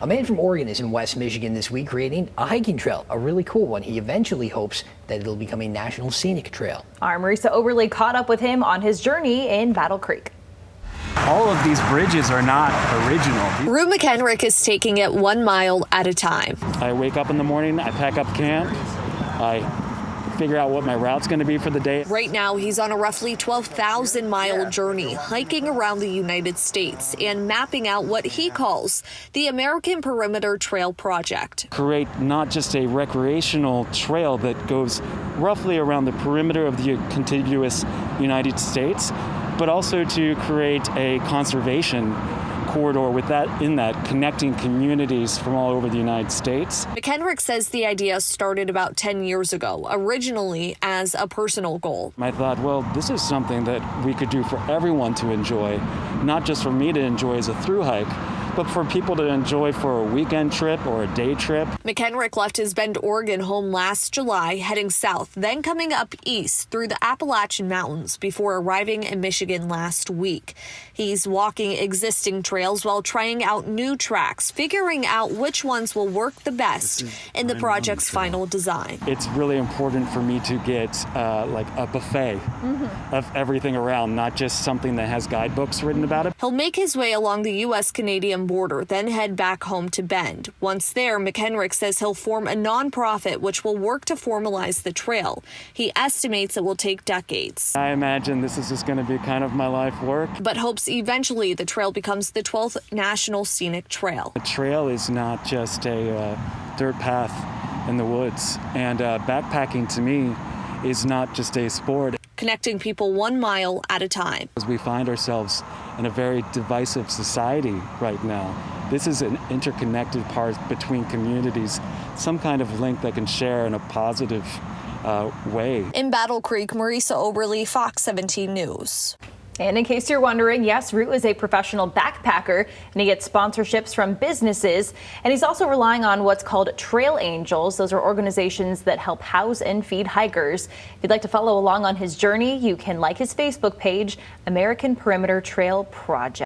A man from Oregon is in West Michigan this week creating a hiking trail, a really cool one. He eventually hopes that it'll become a national scenic trail. Our Marisa Oberly caught up with him on his journey in Battle Creek. All of these bridges are not original. Rue McHenrick is taking it 1 mile at a time. I wake up in the morning, I pack up camp, I figure out what my route's going to be for the day. Right now, he's on a roughly 12,000-mile journey, hiking around the United States and mapping out what he calls the American Perimeter Trail Project. Create not just a recreational trail that goes roughly around the perimeter of the contiguous United States, but also to create a conservation corridor with that connecting communities from all over the United States. McHenrick says the idea started about 10 years ago, originally as a personal goal. I thought, well, this is something that we could do for everyone to enjoy, not just for me to enjoy as a thru hike, but for people to enjoy for a weekend trip or a day trip. McHenrick left his Bend, Oregon home last July, heading south, then coming up east through the Appalachian Mountains before arriving in Michigan last week. He's walking existing trails while trying out new tracks, figuring out which ones will work the best in the project's final design. It's really important for me to get like a buffet of everything around, not just something that has guidebooks written about it. He'll make his way along the U.S.-Canadian border, then head back home to Bend. Once there, McHenrick says he'll form a nonprofit which will work to formalize the trail. He estimates it will take decades. I imagine this is just going to be kind of my life work. But hopes eventually the trail becomes the 12th National Scenic Trail. A trail is not just a dirt path in the woods, and backpacking to me is not just a sport. Connecting people 1 mile at a time. As we find ourselves in a very divisive society right now, this is an interconnected part between communities, some kind of link that can share in a positive way. In Battle Creek, Marisa Oberly, Fox 17 News. And in case you're wondering, yes, Rue is a professional backpacker, and he gets sponsorships from businesses. And he's also relying on what's called Trail Angels. Those are organizations that help house and feed hikers. If you'd like to follow along on his journey, you can like his Facebook page, American Perimeter Trail Project.